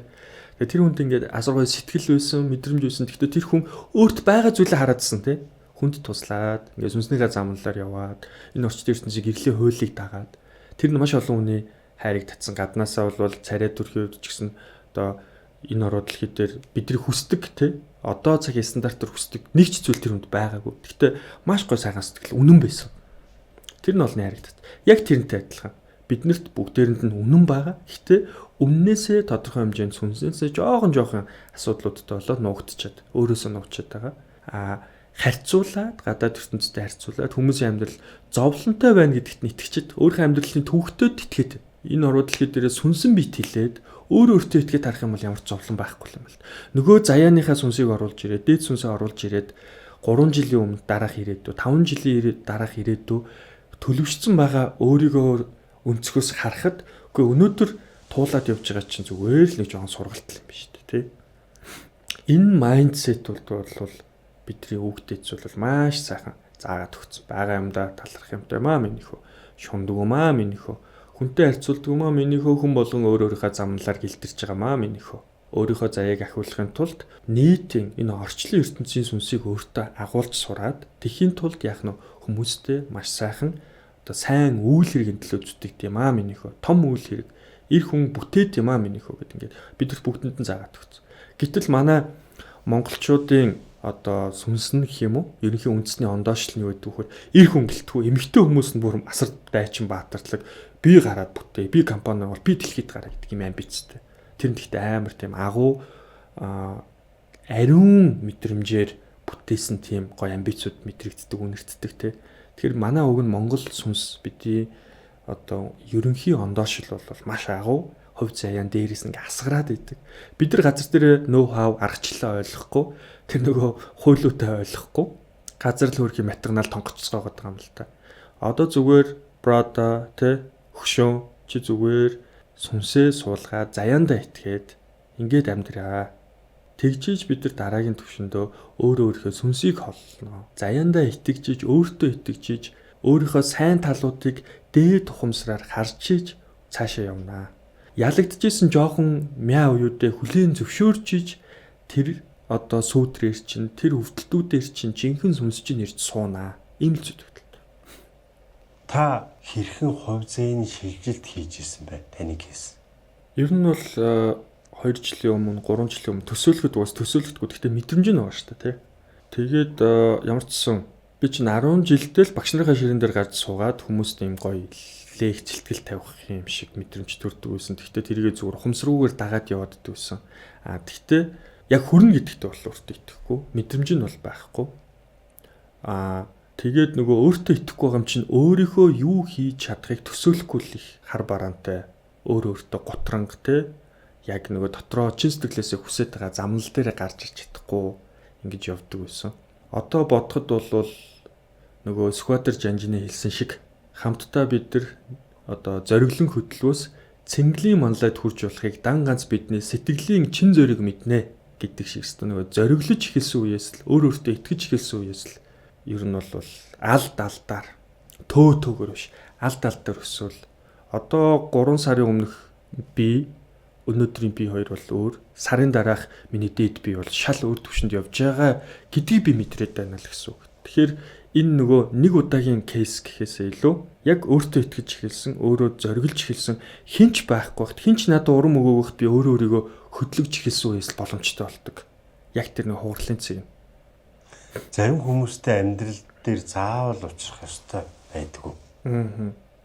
Тэгээ тэр хүнд ингээд асар гоё сэтгэл байсан, мэдрэмж байсан. Гэхдээ тэр хүн өөрт байгаа зүйлээ хараадсан тий. Хүнд туслаад ингээ сүнснийхээ замналаар яваад энэ орчит ертөнцийг ирлээ хуйлыг дагаад тэр нь маш олон хүний хайрыг татсан. Гаднаасаа бол царай төрхийн үед ч гэсэн одоо энэ ороод дэлхий дээр бидний хүсдэг тий. Одоо цаг стандартаар хүсдэг нэг ч зүйл тэр хүнд байгаагүй. Гэхдээ маш гоё сайхан сэтгэл үнэн байсан. Тэр нь олны харагдав. Яг тэрнтэй адилхан. Биднэрт бүгдээрэнд нь үнэн байгаа. Гэхдээ өмнөөсөө тодорхой хэмжээнд сүнсээсээ жоохон асуудлуудтай болоод нуугдчихад өөрөөсөө нуугдчихад байгаа. Харьцуулаад гадаад ертөнцтэй харьцуулаад хүмүүсийн амьдрал зовлонтой байна гэдэгт нь итгэжид өөрийнхөө амьдралын төвөгтөд итгээд энэ орууд дэлхий дээрээ сүнсэн бит хилээд өөртөө итгээд харах юм бол ямар ч зовлон байхгүй юм байна. Нөгөө заяаныхаа сүнсийг оруулж ирээд, дээд сүнсээ оруулж ирээд 3 жилийн өмнө дараах ирээдүй, 5 жилийн дараах ирээдүй төлөвшсөн байгаа өөрийгөө өнцгөөс харахад үгүй өнөөдөр туулаад явж байгаа чинь зүгээр л нэг жоон сургалт юм биш үү, тий? Энэ майндсет бол бидний хүүхдэд зүйл маш сайхан заагаад өгсөн. Бага юмдаа талархах юмтай маа минийхөө, шунддаг маа минийхөө, хүнтэй харьцуулдаг маа минийхөө, хүн болгон өөрийнхөө замналаар гэлдэрч байгаа маа минийхөө. Өөрийнхөө заяаг ахиулахын тулд нийтийн энэ орчлон ертөнцийн сүнсийг өөртөө агуулж сураад тэхийн тулд яах нь хүмүүстэй маш сайхан одоо сайн үйл хэргийн төлөө зүтгэд юм аа минийхөө. Том үйл хэрэг эр хүн бүтээд юм аа минийхөө гэд ингээд бид бүгдэнд нь заагаад өгсөн. Гэтэл манай монголчуудын одоо сүнс нь гэх юм уу? Ерөнхий үндэсний ондоошлол нь юу гэдэг вөхөр эр хүн гэлтгүү эмэгтэй хүмүүс нь бүр асар дайчин баатарлаг би гараад бүтээ, би компани бол би дэлхийд гараа гэдэг юм амбицтай. Тэр нь гэхдээ амар тийм агуу ариун мэдрэмжээр бүтээсэн тийм гоё амбицууд мэдрэгддэг, үнэртдэг те. Тэгэхээр манай уг нь Монгол сүнс бидний одоо ерөнхий ондоошлол бол маш агуу, хувь заяан дээрээс ингээ асгараад идэг. Бид нар газар дээр ноу хав аргачлалаа ойлгохгүй, тэр нөгөө хуйлуутай ойлгохгүй газар л хөрхийн матганаал тонгоцсгоогод байгаа юм л та. Одоо зүгээр брада те хөшөө чи зүгээр сүнсээ суулгаад заяандаа итгээд ингээд амьдраа. Тэгжиж бид нар дараагийн төвшөндөө өөрийнхөө сүнсийг холлоно. Заяандаа итгэжиж, өөртөө итгэжиж, өөрийнхөө сайн талуудыг дээд тухамсраар харж иж цаашаа явнаа. Ялагдчихсэн жоохон мяа уюудээ хүлээн зөвшөөрчиж тэр одоо сүүтрээр чинь тэр хөвдөлтүүдээр чинь жинхэнэ сүнс чинь ирж суунаа. Ийм л зүйл. Та хэрхэн хувь зээний шилжилт хийж исэн бэ? Таныг хийсэн. Ер нь бол 2 жилийн өмнө, 3 жилийн өмнө төсөөлөгдгөө. Гэхдээ мэдрэмж нь байгаа шүү дээ, тий. Тэгээд ямар ч сан би чинь 10 жилдээ л багш нарын ширээн дээр гарч суугаад хүмүүст ийм гоё лекц хилтгэл тавих юм шиг мэдрэмж төрдөг байсан. Гэхдээ тэрийгээ зүгээр ухамсаргүйгээр дагаад яваад дээсэн. Гэхдээ яг хүрнэ гэдэгтээ бол өөртөө итгэхгүй, мэдрэмж нь бол байхгүй. Тэгээд нөгөө өөртөө итгэхгүй байгаа юм чинь өөрийнхөө юу хийж чадахыг төсөөлөхгүй л их хар бараантай, өөртөө гутранг те яг нөгөө дотроо чин сэтгэлээсээ хүсэж байгаа замнал дээр гарч иж чадахгүй ингэж явдаг байсан. Одоо бодоход бол нөгөө Сүхбаатар Жанжины хэлсэн шиг хамтдаа бид нар одоо зориглон хөдөлгөөс цэнгэлийн манлайд хүрч болохыг дан ганц бидний сэтгэлийн чин зориг мэднэ гэдэг шиг нөгөө зориглож эхэлсэн үеэс л өөртөө итгэж эхэлсэн үеэс л ер нь бол алд алдаар төөгөр биш алд алдаар өсвөл одоо 3 сарын өмнөх би өнөөдрийн би хоёр бол өөр сарын дараах миний дээд би бол шал өөр төвшөнд явж байгаа гэдгийг би мэдрээд байна л гэсэн үг. Тэгэхээр энэ нөгөө нэг удаагийн кейс гэхээсээ илүү яг өөртөө итгэж эхэлсэн, өөрөө зориглож эхэлсэн хинч байхгүй бахт хинч надад урам өгөөгөхт би өөрийгөө хөдлөж эхэлсэн үеэс л боломжтой болдог. Яг тэр нэг хуурлын цэг юм. Зарим хүмүүстэй амьдрал дээр заавал учрах ёстой байдгүй.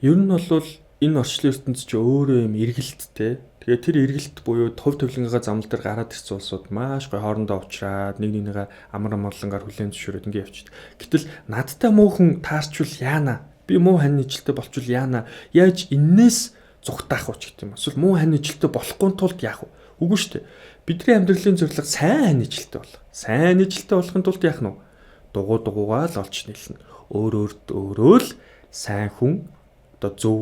Ер нь бол энэ орчлын ертөнцийн чи өөрөө юм эргэлттэй. Тэгээ тэр эргэлт буюу хувь тавилангаа замнал дээр гараад ирсэн улсууд маш гой хоорондоо уулзраад нэг нэгнийгээ амар амгалангаар хүлээн зөвшөөрөөд ингэ явчихд. Гэтэл надтай муухан таарчвал яана? Би муу хань жилтэй болчвол яана? Яаж эннээс зүгтаах вэ гэх юм. Эсвэл муу хань жилтэй болохгүй тулд яах вэ? Үгүй шүү дээ. Бидний амьдралын зорилго сайн хань жилтэй болох. Сайн хань жилтэй болохын тулд яах нь вэ? Дугуйгаа л олж нийлнэ. Өөрөө л сайн хүн одоо зөв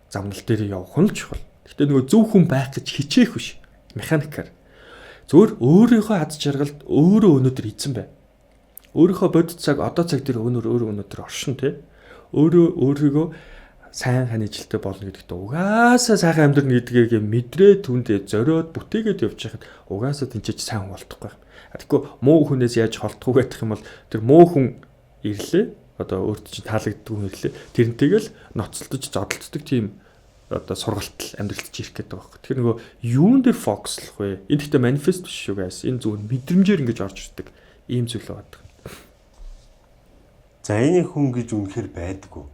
замнал дээр явах нь л чухал. Гэтэ нөгөө зөв хүн байх гэж хичээх биш. Механикаар. Зөвөр өөрийнхөө аз жаргалд өөрөө өнөдөр эзэн бай. Өөрийнхөө бодит цаг одоо цаг дээр өөрөө өнөдөр оршин тий. Өөрийгөө сайн ханижилтэй болно гэдэгт угаасаа сайхан амьдрал гэдгийг мэдрээ түндээ зориод бүтээгээд явж байхад угаасаа тэнцэж сайн хүн болтохгүй. Тэгэхгүй муу хүнээс яаж холдох вэ гэх юм бол тэр муу хүн ирлээ. Одоо өөрт чинь таалагддаг хүн ирлээ. Тэрнтэйгэл ноцолдож зодтолдог тийм одоо сургалт амьдралд ч ирэх гэдэг байгаа. Тэгэхээр нөгөө юун дээр фокуслах вэ? Энэ ихтэй манифест биш шүү guys. Энэ зүгээр мэдрэмжээр ингэж орж ирдэг ийм зүйл байдаг. Заяаны хүн гэж үнэхээр байдаггүй.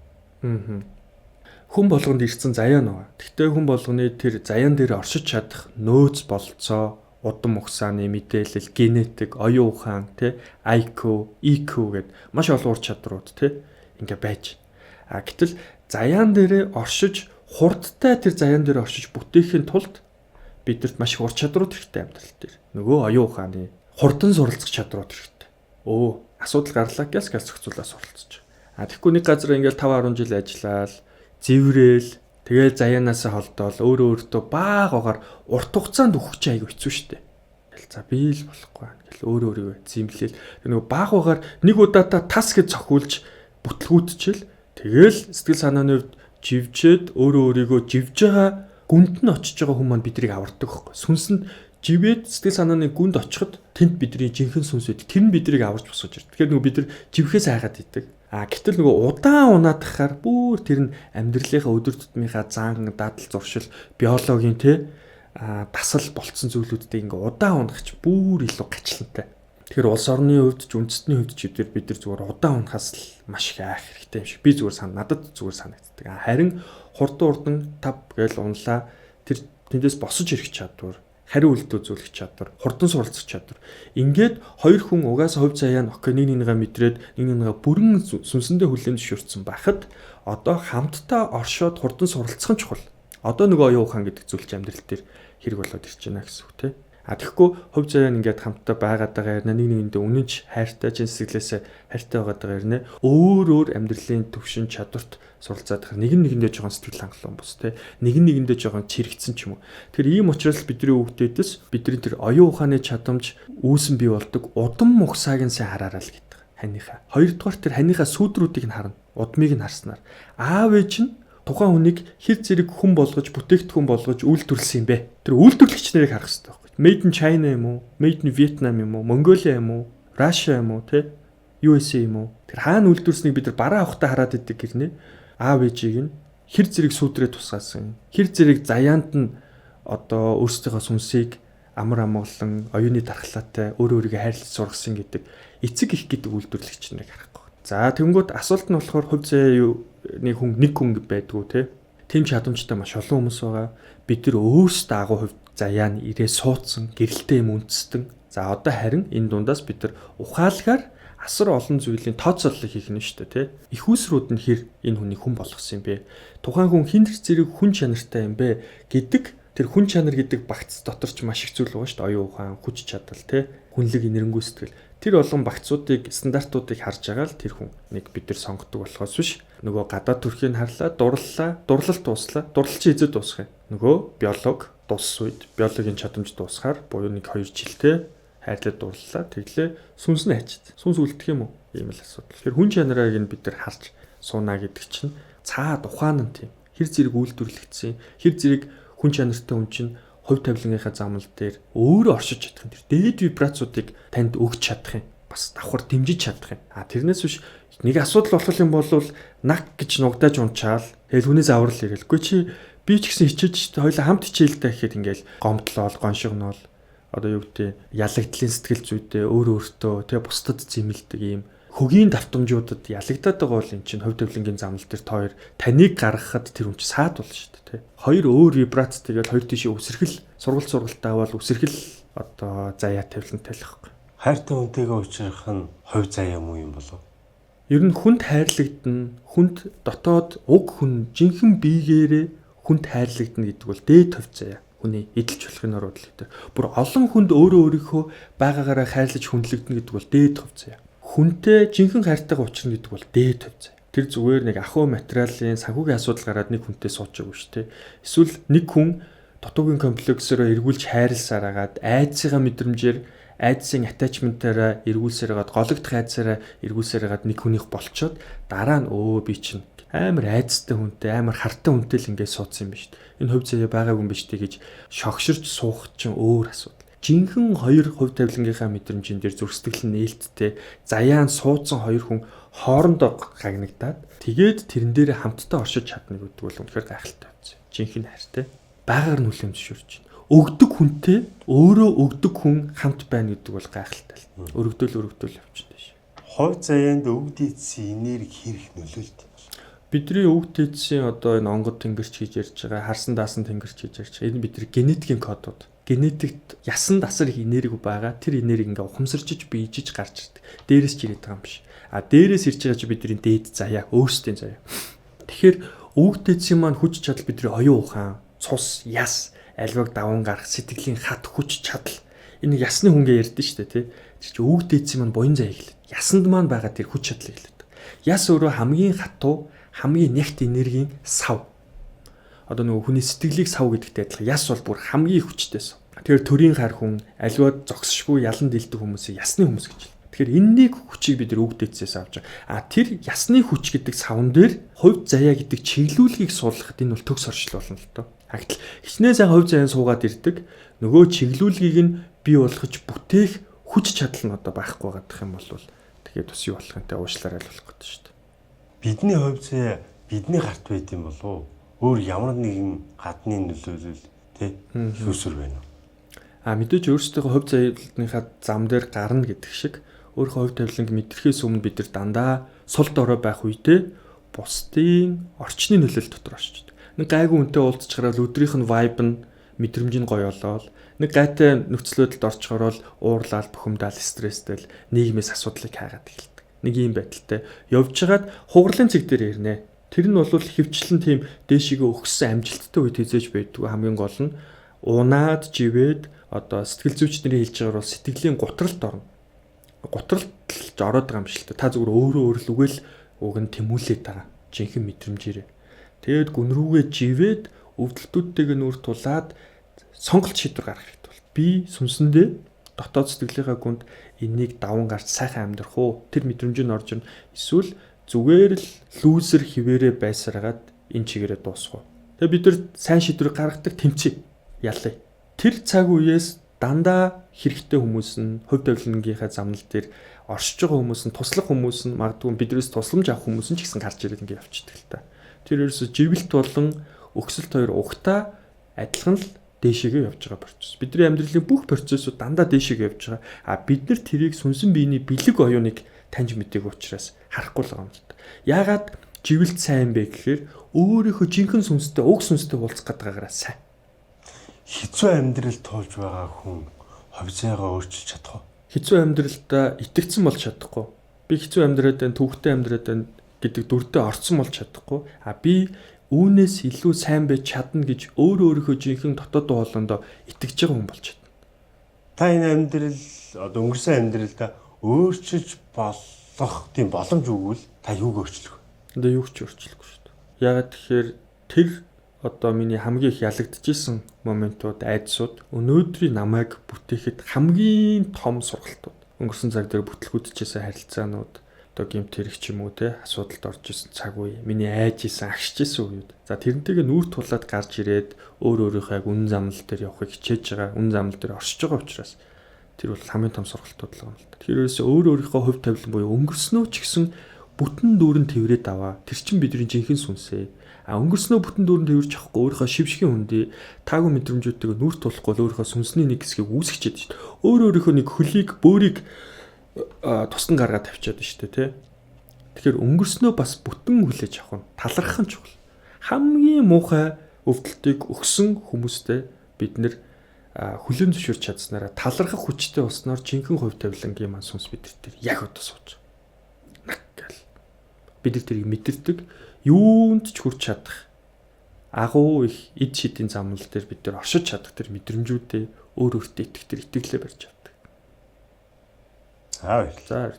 Хүн болгонд ирсэн заяа нөө. Гэхдээ хүн болгоны тэр заяан дээр оршиж чадах нөөц болцоо, удам ухсааны мэдээлэл, генетик, оюун ухаан, IQ, EQ гэд маш олон ур чадрууд ингээ байж. Гэтэл заяан дээр оршиж хурдтай тэр заяан дээр оршиж бүтээхийн тулд бидэрт маш их ур чадрууд хэрэгтэй амьдрал дээр. Нөгөө оюун ухааны хурдан суралцах чадрууд хэрэгтэй. Асуудал гарлаа гэс зохицуулаад суралцж. Тэгэхгүй нэг газар ингээл 5-10 жил ажиллаад зэврээл тэгэл заяанаас холдоол өөртөө баагаар урт хугацаанд өгч айгүй хэцүү шттэ. За би л болохгүй гэл өөрийгөө зэмлээл. Нөгөө баагаар нэг удаатаа тас гэж цохиулж бүтлгүүдчил тэгэл сэтгэл санааны хувьд живжээд өөрийгөө живж байгаа гүнд нь очиж байгаа хүмүүс маань бидрийг авардаг байхгүй. Сүнсэнд живээд сэтгэл санааны гүнд очиход тэнд бидний жинхэнэ сүнс үүд. Тэр нь бидрийг аварч босгож ирдэг. Тэгэхээр нөгөө бид нар живхээс хайгаад идэг. Гэтэл нөгөө удаан унаадахаар бүр тэр нь амьдралынхаа өдөр тутмынхаа зан дадал зуршил биологийн дасал болцсон зүйлүүдтэй ингээ удаан унахч бүр илүү гачлантай. Тэгэхээр улс орны хувьд ч үндэстний хувьд ч бид нар зүгээр удаан унахаас л маш их айх хэрэгтэй юм шиг би зүгээр надад зүгээр санагддаг. Харин хурдан 5 гээл унлаа тэр тэндээс босож ирэх чадвар, хариу үйлдэл үзүүлэх чадвар, хурдан суралцах чадвар. Ингээд хоёр хүн угаасаа хувь заяа нь нэг нэгнийгээ мэдрээд нэг нэгнийгээ бүрэн сүнсэндээ хүлээн зөвшөөрсөн байхад одоо хамтдаа оршоод хурдан суралцах нь чухал. Одоо нөгөө оюун ухаан гэдэг зүйл чинь амьдрал дээр хэрэг болоод ирж байна гэсэн үг тийм. Тэгэхгүй хувь заяа нь ингээд хамтдаа байгаад байгаа нэг нэгэндээ үнэнч хайртай чин сэтгэлээсээ хайртай байгаад байгаа хэрнээ өөр амьдралын төвшин чадварт суралцаад байгаа нэгэндээ жоохон сэтгэл хангалуун бус тийм. Нэгэндээ жоохон чирэгдсэн ч юм уу. Тэр ийм учраас бидний өвгдөөдөөс бидний тэр оюун ухааны чадамж үүсэн бий болдог удам мухсааг нь сайн хараарай л гэдэг. Ханыхаа. Хоёрдугаар тэр ханыхаа сүудрүүдийг нь харна. Удмыг нь харснаар аав ээж нь тухайн хүнийг хэр зэрэг хүн болгож, бүтээгдэхүүн болгож үйлдвэрлэсэн юм бэ? Тэр үйлдвэрлэгч нарыг харах хэрэгтэй байхгүй. Made in China юм уу? Made in Vietnam юм уу? Mongolia юм уу? Russia юм уу? USA юм уу? Тэр хаана үйлдвэрснийг бид нар бараа авахтаа хараад идэг гэрнэ. Аав ээжийг нь хэр зэрэг сүудрээ тусгаасан. Хэр зэрэг заяанд нь одоо өөрсдийнхөө сүнсийг амар амгалан, оюуны дархлаатай өөрийгөө хайрлаж сургасан гэдэг эцэг их гэдэг үйлдвэрлэгч нарыг харахгүй. За тэгэнгүүт асуулт нь болохоор хувь заяаны хүн нэг хүн байдгүй тийм чадамжтай маш олон хүмүүс байгаа. Бид нар өөрсдөө агуу хувь заяа нь ирээ суудсан, гэрэлтэй юм үндэстэн. За одоо харин энэ дундаас бид нар ухаалгаар асар олон зүйлийн тооцооллыг хийх нь шүү дээ Их үүсрүүд нь хэр энэ хүний хүн болгосон юм бэ? Тухайн хүн хин зэрэг хүн чанартай юм бэ гэдэг тэр хүн чанар гэдэг багц дотор ч маш их зүйл байгаа шүү дээ. Оюун ухаан, хүч чадал хүнлэг инэрэнгүй сэтгэл. Тэр болгон багцуудыг, стандартуудыг харж байгаа л тэр хүн нэг бид нар сонгодог болохоос биш. Нөгөө гадаад төрхийг харлаа, дурлалт дууслаа. Дурлал чи эзэд дуусах юм. Нөгөө биолог дууссан үед биологийн чадамж дуусахаар буюу 1-2 жилдээ хайрлаад дурлалаа. Тэглээ сүнс нь ачид. Сүнс үлдэх юм уу? Ийм л асуудал. Тэгэхээр хүн чанарыг нь бид нар харж суунаа гэдэг чинь цаад ухаан нь тийм. Хэр зэрэг үйлдвэрлэгдсэн, хэр зэрэг хүн чанартай хүн чинь хувь тавилангийнхаа замнал дээр өөрөө оршиж чадах юм. Тэр дээд вибрацуудыг танд өгч чадах юм. Бас давхар дэмжиж чадах юм. Тэрнээс биш нэг асуудал болох юм бол наг гэж нугдааж унчаал. Тэгэл хүнээс аврал ирэлгүй чи би ч гэсэн хичээж хоёлаа хамт хичээлдэй гэхэд ингээл гомдлол, гоншигнол одоо юу гэдэг ялагдлын сэтгэл зүйтэй өөртөө бусдад зэмлдэг ийм хөгийн давтамжуудад ялагдаад байгаа бол эн чинь хувь тавилангийн замнал дээр та хоёр таныг гаргахад тэр хүн чинь саад болно шүү дээ, тий. Хоёр өөр вибрац тэгээд хоёр тийшээ үсэрхэл сургалтаа бол үсэрхэл одоо заяа тавилантай л байхгүй. Хайртай хүнтэйгээ уулзах нь хувь заяа муу юм болов. Ер нь хүнд хайрлагдана, хүнд дотоод уг хүн жинхэнэ биегээрээ хүнд хайрлагдана гэдэг бол дээд хувь заяа. Хүний эдэлж болохын ороод л гэдэг. Бүр олон хүнд өөрөө өөрийнхөө байгаагаараа хайрлаж хүндлэгдэнэ гэдэг бол дээд хувь заяа. Хүнтэй жинхэнэ хайртайгаа уулзна гэдэг бол дээд хувь заяа. Тэр зүгээр нэг ахуй материалын санхүүгийн асуудал гараад нэг хүнтэй сууж байгаа шүү дээ. Эсвэл нэг хүн дутуугийн комплексороо эргүүлж хайрласаар агаад айдсыгаа мэдрэмжээр айдсын attachment-аараа эргүүлсээр агаад гологдох айдсаараа эргүүлсээр агаад нэг хүнийх болчоод дараа нь би чинь амар айдстай хүнтэй амар хартай хүнтэй л ингээд суудсан юм биш үү. Энэ хувь заяа байгаагүй юм биш үү гэж шогширч суух чинь өөр асуудал. Жинхэнэ хоёр хувь тавилангийнхаа мэдрэмжийн дээр зүрхсэтгэл нээлттэй заяан суудсан хоёр хүн хоорондоо гагнагдаад тэгээд тэрэн дээр хамтдаа оршиж чадна гэдэг бол үнэхээр гайхалтай байсан. Жинхэнэ хайртай байгаар нүлэм зөвшөөрч байна. Өгдөг хүнтэй өөрөө өгдөг хүн хамт байна гэдэг бол гайхалтай л. Өргөдөөл явчихдаг шээ. Хувь заяанд өвд эцсийн энерги хэрэг нөлөөлт. Бидний өвд эцсийн одоо энэ онгод тэнгэрч хийж ярьж байгаа, харсан даасан тэнгэрч хийж ярьж байгаа. Энэ бидний генетикийн кодууд. Генетикт ясан дасар их энерги байгаа. Тэр энерги ингээ ухамсарчиж биежиж гарч ирдэг. Дээрээс ч ирээд байгаа юм биш. Дээрээс ирж байгаа чи бидний дээд заяа, өөрсдийн заяа. Тэгэхээр өвд эцсийн маань хүч чадал бидний оюун ухаан, цус, яс, альваг даван гарах, сэтгэлийн хат хүч чадал. Энэ ясны хүнгээ ярьдэн шүү дээ, тий. Тэр чи өвд эцсийн маань буян заяа хэлээд. Ясанд маань байгаа тэр хүч чадлыг хэлээд. Яс өөрөө хамгийн хатуу, хамгийн нягт энергийн сав. Одоо нөгөө хүний сэтгэлийг сав гэдэгтэй адилхан яс бол бүр хамгийн хүчтэй сав. Тэгэхээр төрийн хар хүн аливаа зогсшгүй ялан дэлдэг хүмүүсийг ясны хүмүүс гэж хэлдэг. Тэгэхээр энэнийг хүчийг бид нар өвд эцсээс авч байгаа. Тэр ясны хүч гэдэг савн дээр хувь заяа гэдэг чиглүүлгийг суулгахад энэ бол төгс оршил болно л доо. Хагтал хичнээн сайн хувь заяан суугаад ирдэг. Нөгөө чиглүүлгийг нь бий болгож бүтээх хүч чадал нь одоо байхгүй байгаа юм бол тэгээд бас юу болох юм те уушлаар айлуулах гэдэг шүү дээ. Бидний хувь заяа бидний гарт байд юм болов уу? Өөр ямар нэгэн гадны нөлөөлөл тий хөөсөр байна уу? Мэдээж өөрсдийнхөө хувь заяаныхаа зам дээр гарна гэдэг шиг өөрийнхөө хувь тавиланг мэдрэхээс өмнө бид нар дандаа сул дорой байх үедээ бусдын орчны нөлөөлөл дотор оршиж. Нэг гайгүй үнтэй уулзчихараа өдрийнх нь vibe нь мэдрэмж нь гоё болоод нэг гайтай нөхцөл байдалд орчхорол уурлал, бухимдал, стресстэй нийгмээс асуудлыг хайгаад эхэлдэг. Нэг юм байдалтай явж хагаад хугарлын цэг дээр ирнэ. Тэр нь бол хөвчлэн тийм дээшигээ өгсөн амжилттай үед хизээж байдгүй хамгийн гол нь унаад живээд одоо сэтгэл зүйч нарын хэлж байгаагаар бол сэтгэлийн гутралд орно. Гутралд ороод байгаа юм шиг л та зүгээр өөрөө л үгээл уг нь тэмүүлээд байгаа. Жинхэнэ мэдрэмжээрээ. Тэгээд гүн рүүгээ живээд өвдөлтүүдтэйг нүүр тулаад сонголт шийдвэр гаргах хэрэгтэй бол. Би сүнсэндээ дотоод сэтгэлийнхаа гүнд энийг даван гарч сайхан амьдрах уу? Тэр мэдрэмж нь орж ирнэ. Эсвэл зүгээр л лүүзер хിവэрэ байсараад энэ чигээрээ дуусах уу? Тэгээд бид нар сайн шийдвэр гаргадаг тэмцээ. Яллаа. Тэр цаг үеэс дандаа хэрэгтэй хүмүүс нь хувь тавилангийнхаа замнал дээр оршиж байгаа хүмүүс нь туслах хүмүүс нь магадгүй биднээс тусламж авах хүмүүс нь ч гэсэн гарч ирээд ингэ явчихдаг л та. Тэр ерөөсө живэлт болон өгсөлт хоёр угтаа адилхан л дээшээгээ явж байгаа процесс. Бидний амьдралын бүх процессууд дандаа дээшээгээ явж байгаа. Бид нар тэрийг сүнсэн биений бэлэг оюуныг таньж мэдээг учраас харахгүй л байгаа юм л та. Яагаад живэлт сайн бэ гэхээр өөрийнхөө жинхэнэ сүнстэй уг сүнстэй уулзах гэдгаагаар сайн. Хэцүү амьдрал туулж байгаа хүн хувь заяагаа өөрчилж чадах уу? Хэцүү амьдралдаа итгэцэн болж чадахгүй. Би хэцүү амьдраад байна, төвхтэй амьдраад байна гэдэг дүрдээ орцсон болж чадахгүй. Би үүнээс илүү сайн байж чадна гэж өөрийнхөө жинхэнэ дотоод хоолондоо итгэж байгаа хүн болж чадна. Та энэ амьдрал одоо өнгөрсөн амьдралдаа өөрчилж болох тийм боломж өгвөл та юуг өөрчлөх вэ? Эндээ юу ч өөрчлөхгүй шүү дээ. Яагаад тэгэхээр тэр одоо миний хамгийн их ялагдчихсэн моментууд, айдсууд өнөөдрийн намайг бүтээхэд хамгийн том сургалтууд. Өнгөрсөн цаг дээр бүтлгүүдчээсээ харилцаанууд, одоо гэмт хэрэг ч юм уу те асуудалд орж исэн цаг үе, миний айж исэн, агшиж исэн үед. За тэрнтэйгээ нүүр тулаад гарч ирээд өөрийнхөө яг үнэн замнал дээр явахыг хичээж байгаа, үнэн замнал дээр оршиж байгаа учраас тэр бол хамгийн том сургалтууд л юм л та. Тэр ерөөсөө өөрийнхөө хувь тавилан буюу өнгөрснөө ч гэсэн бүтэн дүүрэн тэрвэрэд аваа. Тэр чинь бидний жинхэнэ сүнсээ. Өнгөрснөө бүтэн дүүрэн тэрвэрч авахгүй өөрийнхөө шившгийн хүндээ таагүй мэдрэмжүүдтэйгээ нүүр тулахгүй өөрийнхөө сүнсний нэг хэсгийг үүсгэж ядчих. Өөрийнхөө нэг хөлийг, бөөрийг тусдан гаргаад тавьчаад байна шүү дээ, тий. Тэгэхээр өнгөрснөө бас бүтэн хүлээж авах нь талархах нь чухал. Хамгийн муухай өвдөлтийг өгсөн хүмүүстэй бид нэр хүлээн зөвшөөрч чадсанараа талархах хүчтэй болсноор жинхэнэ хувь тавилангийн маань сүнс бидэрт тэр яг одоо сууж наг гэл. Бид нар тэрийг мэдэрдэг, юунд ч хүрч чадах агуу их эд шидийн замнал дээр бид нар оршиж чадах тэр мэдрэмжүүдээ өөр өөртөө итгэх тэр итгэлээ барьж чаддаг. Аа За баярлалаа.